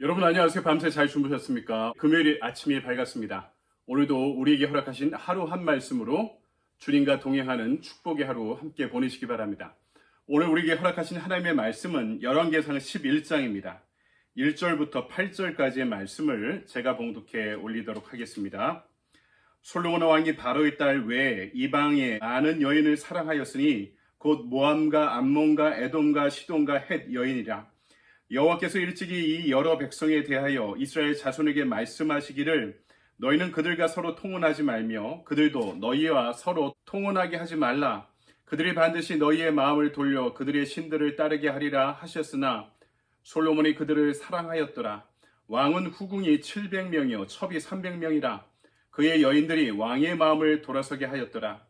여러분 안녕하세요. 밤새 잘 주무셨습니까? 금요일 아침이 밝았습니다. 오늘도 우리에게 허락하신 하루 한 말씀으로 주님과 동행하는 축복의 하루 함께 보내시기 바랍니다. 오늘 우리에게 허락하신 하나님의 말씀은 열왕기상 11장입니다. 1절부터 8절까지의 말씀을 제가 봉독해 올리도록 하겠습니다. 솔로몬 왕이 바로의 딸 외에 이방의 많은 여인을 사랑하였으니 곧 모함과 암몬과 에돔과 시돈과 헷 여인이라. 여호와께서 일찍이 이 여러 백성에 대하여 이스라엘 자손에게 말씀하시기를 너희는 그들과 서로 통혼하지 말며 그들도 너희와 서로 통혼하게 하지 말라. 그들이 반드시 너희의 마음을 돌려 그들의 신들을 따르게 하리라 하셨으나 솔로몬이 그들을 사랑하였더라. 왕은 후궁이 700명이요 첩이 300명이라. 그의 여인들이 왕의 마음을 돌아서게 하였더라.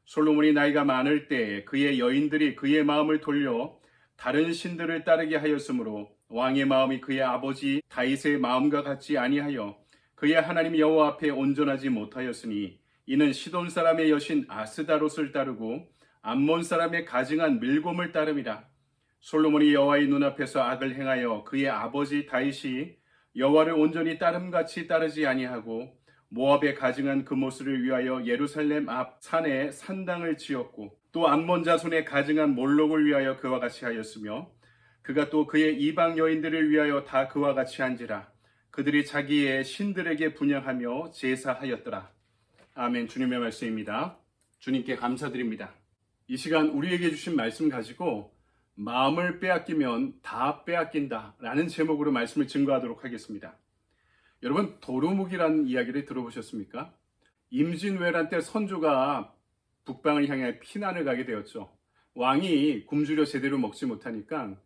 솔로몬이 나이가 많을 때에 그의 여인들이 그의 마음을 돌려 다른 신들을 따르게 하였으므로 왕의 마음이 그의 아버지 다윗의 마음과 같지 아니하여 그의 하나님 여호와 앞에 온전하지 못하였으니 이는 시돈 사람의 여신 아스다롯을 따르고 암몬 사람의 가증한 밀곰을 따름이라. 솔로몬이 여호와의 눈앞에서 악을 행하여 그의 아버지 다윗이 여호와를 온전히 따름같이 따르지 아니하고 모압의 가증한 그모스를 위하여 예루살렘 앞 산에 산당을 지었고 또 암몬 자손의 가증한 몰록을 위하여 그와 같이 하였으며 그가 또 그의 이방 여인들을 위하여 다 그와 같이 한지라. 그들이 자기의 신들에게 분향하며 제사하였더라. 아멘. 주님의 말씀입니다. 주님께 감사드립니다. 이 시간 우리에게 주신 말씀 가지고 마음을 빼앗기면 다 빼앗긴다 라는 제목으로 말씀을 증거하도록 하겠습니다. 여러분 도루묵이라는 이야기를 들어보셨습니까? 임진왜란 때 선조가 북방을 향해 피난을 가게 되었죠. 왕이 굶주려 제대로 먹지 못하니까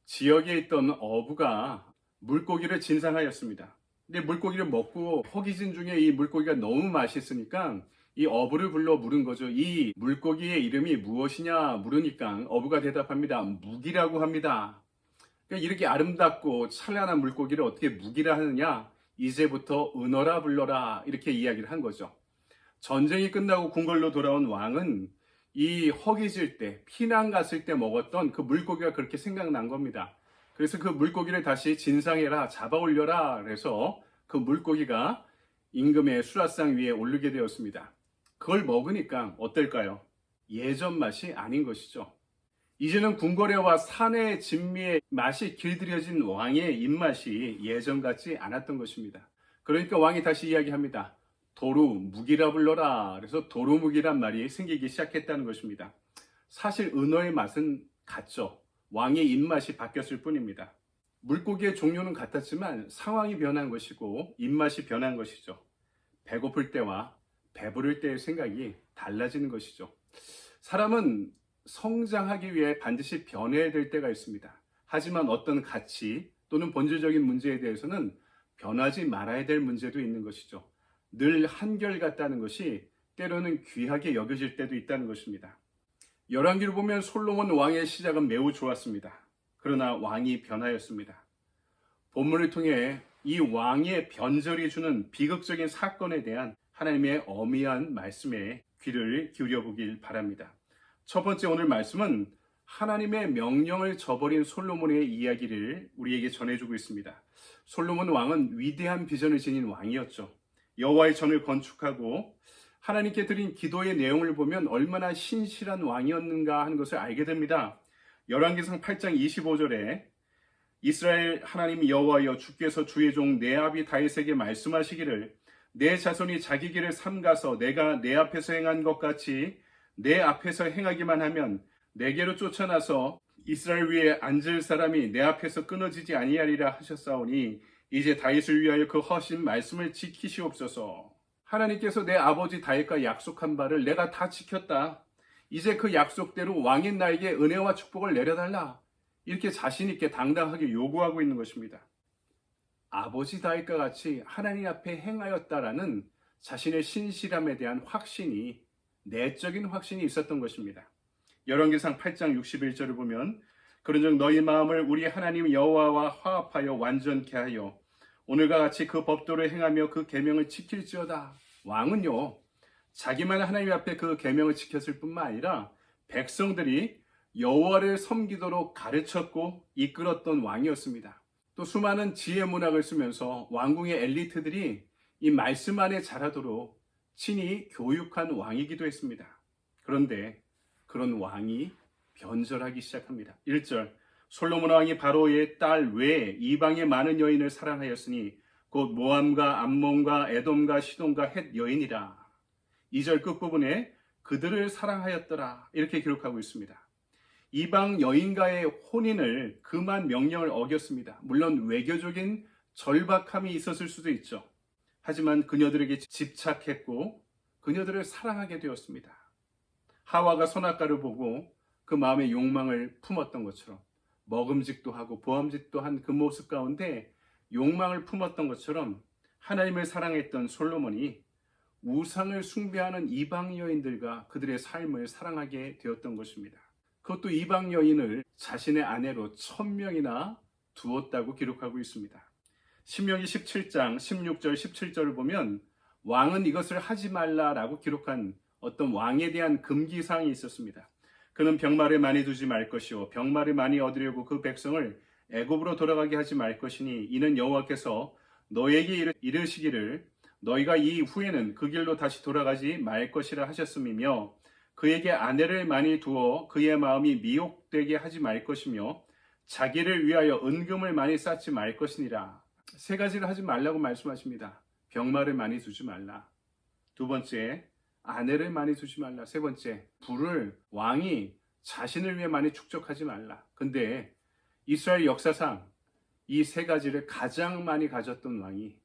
지역에 있던 어부가 물고기를 진상하였습니다. 근데 물고기를 먹고 허기진 중에 이 물고기가 너무 맛있으니까 이 어부를 불러 물은 거죠. 이 물고기의 이름이 무엇이냐 물으니까 어부가 대답합니다. 묵이라고 합니다. 그러니까 이렇게 아름답고 찬란한 물고기를 어떻게 묵이라 하느냐? 이제부터 은어라 불러라 이렇게 이야기를 한 거죠. 전쟁이 끝나고 궁궐로 돌아온 왕은 이 허기질 때 피난 갔을 때 먹었던 그 물고기가 그렇게 생각난 겁니다. 그래서 그 물고기를 다시 진상해라 잡아 올려라 그래서 그 물고기가 임금의 수라상 위에 오르게 되었습니다. 그걸 먹으니까 어떨까요? 예전 맛이 아닌 것이죠. 이제는 궁궐에와 산의 진미의 맛이 길들여진 왕의 입맛이 예전 같지 않았던 것입니다. 그러니까 왕이 다시 이야기합니다. 도루묵이라 불러라. 그래서 도루묵이란 말이 생기기 시작했다는 것입니다. 사실 은어의 맛은 같죠. 왕의 입맛이 바뀌었을 뿐입니다. 물고기의 종류는 같았지만 상황이 변한 것이고 입맛이 변한 것이죠. 배고플 때와 배부를 때의 생각이 달라지는 것이죠. 사람은 성장하기 위해 반드시 변해야 될 때가 있습니다. 하지만 어떤 가치 또는 본질적인 문제에 대해서는 변하지 말아야 될 문제도 있는 것이죠. 늘 한결같다는 것이 때로는 귀하게 여겨질 때도 있다는 것입니다. 열왕기를 보면 솔로몬 왕의 시작은 매우 좋았습니다. 그러나 왕이 변하였습니다. 본문을 통해 이 왕의 변절이 주는 비극적인 사건에 대한 하나님의 어미한 말씀에 귀를 기울여 보길 바랍니다. 첫 번째 오늘 말씀은 하나님의 명령을 저버린 솔로몬의 이야기를 우리에게 전해주고 있습니다. 솔로몬 왕은 위대한 비전을 지닌 왕이었죠. 여호와의 전을 건축하고 하나님께 드린 기도의 내용을 보면 얼마나 신실한 왕이었는가 하는 것을 알게 됩니다. 열왕기상 8장 25절에 이스라엘 하나님 여호와여 주께서 주의 종 내 아비 다윗에게 말씀하시기를 내 자손이 자기 길을 삼가서 내가 내 앞에서 행한 것 같이 내 앞에서 행하기만 하면 내게로 쫓아나서 이스라엘 위에 앉을 사람이 내 앞에서 끊어지지 아니하리라 하셨사오니 이제 다윗을 위하여 그 하신 말씀을 지키시옵소서. 하나님께서 내 아버지 다윗과 약속한 바를 내가 다 지켰다. 이제 그 약속대로 왕인 나에게 은혜와 축복을 내려달라. 이렇게 자신 있게 당당하게 요구하고 있는 것입니다. 아버지 다윗과 같이 하나님 앞에 행하였다라는 자신의 신실함에 대한 확신이 내적인 확신이 있었던 것입니다. 열왕기상 8장 61절을 보면 그런즉 너희 마음을 우리 하나님 여호와와 화합하여 완전케 하여 오늘과 같이 그 법도를 행하며 그 계명을 지킬지어다. 왕은요 자기만 하나님 앞에 그 계명을 지켰을 뿐만 아니라 백성들이 여호와를 섬기도록 가르쳤고 이끌었던 왕이었습니다. 또 수많은 지혜 문학을 쓰면서 왕궁의 엘리트들이 이 말씀 안에 자라도록 친히 교육한 왕이기도 했습니다. 그런데 그런 왕이 변절하기 시작합니다. 1절, 솔로몬 왕이 바로의 딸 외에 이방의 많은 여인을 사랑하였으니 곧 모함과 암몬과 에돔과 시돈과 헷 여인이라. 2절 끝부분에 그들을 사랑하였더라 이렇게 기록하고 있습니다. 이방 여인과의 혼인을 금한 명령을 어겼습니다. 물론 외교적인 절박함이 있었을 수도 있죠. 하지만 그녀들에게 집착했고 그녀들을 사랑하게 되었습니다. 하와가 선악과를 보고 그 마음의 욕망을 품었던 것처럼 먹음직도 하고 보암직도 한 그 모습 가운데 욕망을 품었던 것처럼 하나님을 사랑했던 솔로몬이 우상을 숭배하는 이방 여인들과 그들의 삶을 사랑하게 되었던 것입니다. 그것도 이방 여인을 자신의 아내로 1000명이나 두었다고 기록하고 있습니다. 신명기 17장 16절 17절을 보면 왕은 이것을 하지 말라라고 기록한 어떤 왕에 대한 금기사항이 있었습니다. 그는 병마를 많이 두지 말 것이요 병마를 많이 얻으려고 그 백성을 애굽으로 돌아가게 하지 말 것이니 이는 여호와께서 너에게 이르시기를 너희가 이 후에는 그 길로 다시 돌아가지 말 것이라 하셨음이며 그에게 아내를 많이 두어 그의 마음이 미혹되게 하지 말 것이며 자기를 위하여 은금을 많이 쌓지 말 것이니라. 세 가지를 하지 말라고 말씀하십니다. 병마를 많이 두지 말라. 두 번째, 아내를 많이 두지 말라. 세 번째, 부를 왕이 자신을 위해 많이 축적하지 말라. 근데 이스라엘 역사상 이 세 가지를 가장 많이 가졌던 왕이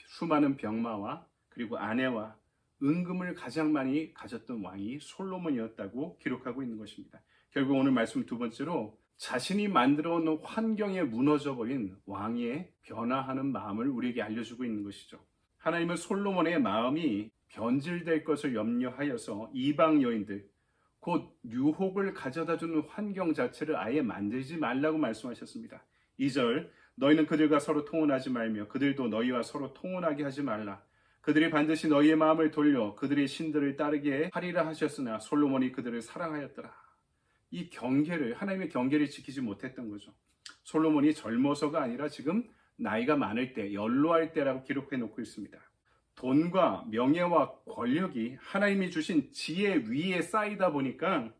수많은 병마와 그리고 아내와 은금을 가장 많이 가졌던 왕이 솔로몬이었다고 기록하고 있는 것입니다. 결국 오늘 말씀 두 번째로 자신이 만들어 놓은 환경에 무너져 버린 왕의 변화하는 마음을 우리에게 알려주고 있는 것이죠. 하나님은 솔로몬의 마음이 변질될 것을 염려하여서 이방 여인들, 곧 유혹을 가져다주는 환경 자체를 아예 만들지 말라고 말씀하셨습니다. 2절, 너희는 그들과 서로 통혼하지 말며 그들도 너희와 서로 통혼하게 하지 말라. 그들이 반드시 너희의 마음을 돌려 그들의 신들을 따르게 하리라 하셨으나 솔로몬이 그들을 사랑하였더라. 이 경계를, 하나님의 경계를 지키지 못했던 거죠. 솔로몬이 젊어서가 아니라 지금 나이가 많을 때, 연로할 때라고 기록해 놓고 있습니다. 돈과 명예와 권력이 하나님이 주신 지혜 위에 쌓이다 보니까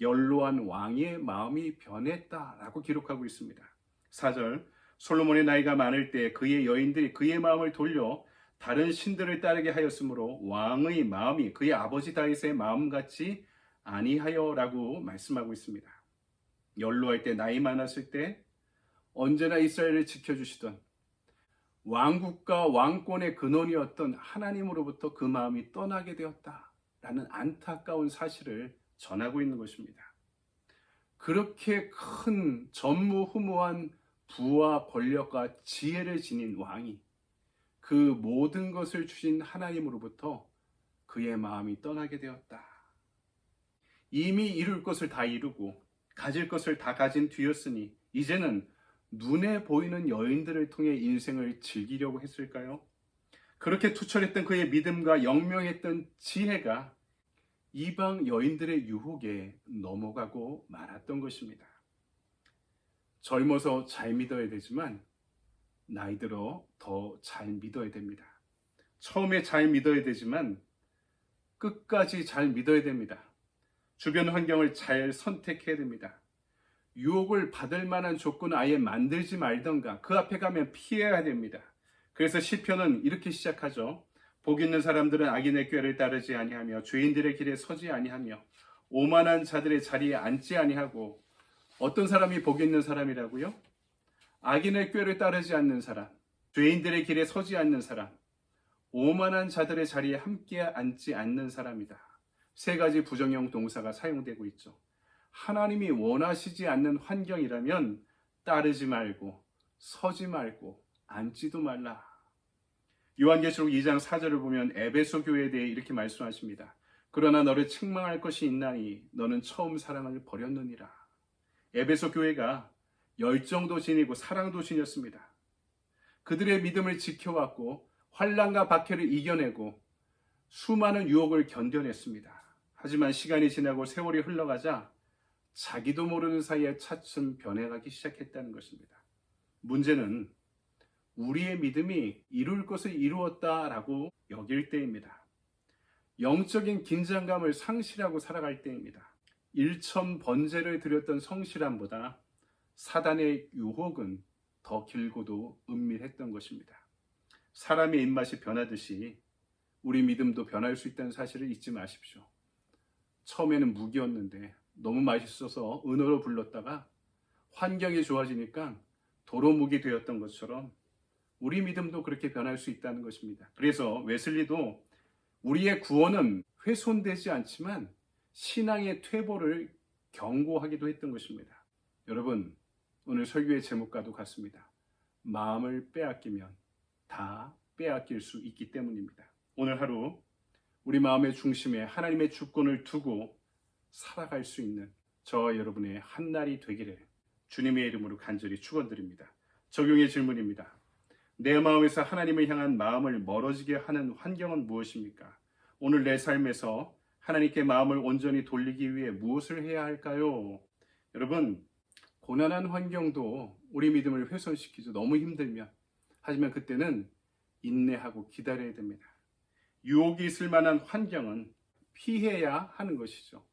연로한 왕의 마음이 변했다라고 기록하고 있습니다. 4절, 솔로몬의 나이가 많을 때 그의 여인들이 그의 마음을 돌려 다른 신들을 따르게 하였으므로 왕의 마음이 그의 아버지 다윗의 마음같이 아니하여라고 말씀하고 있습니다. 연로할 때, 나이 많았을 때 언제나 이스라엘을 지켜주시던 왕국과 왕권의 근원이었던 하나님으로부터 그 마음이 떠나게 되었다라는 안타까운 사실을 전하고 있는 것입니다. 그렇게 큰 전무후무한 부와 권력과 지혜를 지닌 왕이 그 모든 것을 주신 하나님으로부터 그의 마음이 떠나게 되었다. 이미 이룰 것을 다 이루고 가질 것을 다 가진 뒤였으니 이제는 눈에 보이는 여인들을 통해 인생을 즐기려고 했을까요? 그렇게 투철했던 그의 믿음과 영명했던 지혜가 이방 여인들의 유혹에 넘어가고 말았던 것입니다. 젊어서 잘 믿어야 되지만 나이 들어 더 잘 믿어야 됩니다. 처음에 잘 믿어야 되지만 끝까지 잘 믿어야 됩니다. 주변 환경을 잘 선택해야 됩니다. 유혹을 받을 만한 조건을 아예 만들지 말던가 그 앞에 가면 피해야 됩니다. 그래서 시편은 이렇게 시작하죠. 복 있는 사람들은 악인의 꾀를 따르지 아니하며 죄인들의 길에 서지 아니하며 오만한 자들의 자리에 앉지 아니하고. 어떤 사람이 복 있는 사람이라고요? 악인의 꾀를 따르지 않는 사람, 죄인들의 길에 서지 않는 사람, 오만한 자들의 자리에 함께 앉지 않는 사람이다. 세 가지 부정형 동사가 사용되고 있죠. 하나님이 원하시지 않는 환경이라면 따르지 말고 서지 말고 앉지도 말라. 요한계시록 2장 4절을 보면 에베소 교회에 대해 이렇게 말씀하십니다. 그러나 너를 책망할 것이 있나니 너는 처음 사랑을 버렸느니라. 에베소 교회가 열정도 지니고 사랑도 지녔습니다. 그들의 믿음을 지켜왔고 환난과 박해를 이겨내고 수많은 유혹을 견뎌냈습니다. 하지만 시간이 지나고 세월이 흘러가자 자기도 모르는 사이에 차츰 변해가기 시작했다는 것입니다. 문제는 우리의 믿음이 이룰 것을 이루었다라고 여길 때입니다. 영적인 긴장감을 상실하고 살아갈 때입니다. 일천 번제를 드렸던 성실함보다 사단의 유혹은 더 길고도 은밀했던 것입니다. 사람의 입맛이 변하듯이 우리 믿음도 변할 수 있다는 사실을 잊지 마십시오. 처음에는 무기였는데 너무 맛있어서 은어로 불렀다가 환경이 좋아지니까 도로묵이 되었던 것처럼 우리 믿음도 그렇게 변할 수 있다는 것입니다. 그래서 웨슬리도 우리의 구원은 훼손되지 않지만 신앙의 퇴보를 경고하기도 했던 것입니다. 여러분, 오늘 설교의 제목과도 같습니다. 마음을 빼앗기면 다 빼앗길 수 있기 때문입니다. 오늘 하루 우리 마음의 중심에 하나님의 주권을 두고 살아갈 수 있는 저와 여러분의 한날이 되기를 주님의 이름으로 간절히 축원드립니다. 적용의 질문입니다. 내 마음에서 하나님을 향한 마음을 멀어지게 하는 환경은 무엇입니까? 오늘 내 삶에서 하나님께 마음을 온전히 돌리기 위해 무엇을 해야 할까요? 여러분, 고난한 환경도 우리 믿음을 훼손시키죠. 너무 힘들면. 하지만 그때는 인내하고 기다려야 됩니다. 유혹이 있을 만한 환경은 피해야 하는 것이죠.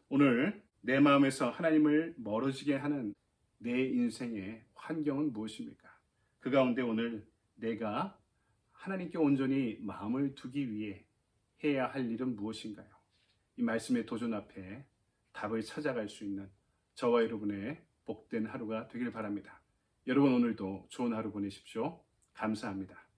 오늘 내 마음에서 하나님을 멀어지게 하는 내 인생의 환경은 무엇입니까? 그 가운데 오늘 내가 하나님께 온전히 마음을 두기 위해 해야 할 일은 무엇인가요? 이 말씀의 도전 앞에 답을 찾아갈 수 있는 저와 여러분의 복된 하루가 되길 바랍니다. 여러분 오늘도 좋은 하루 보내십시오. 감사합니다.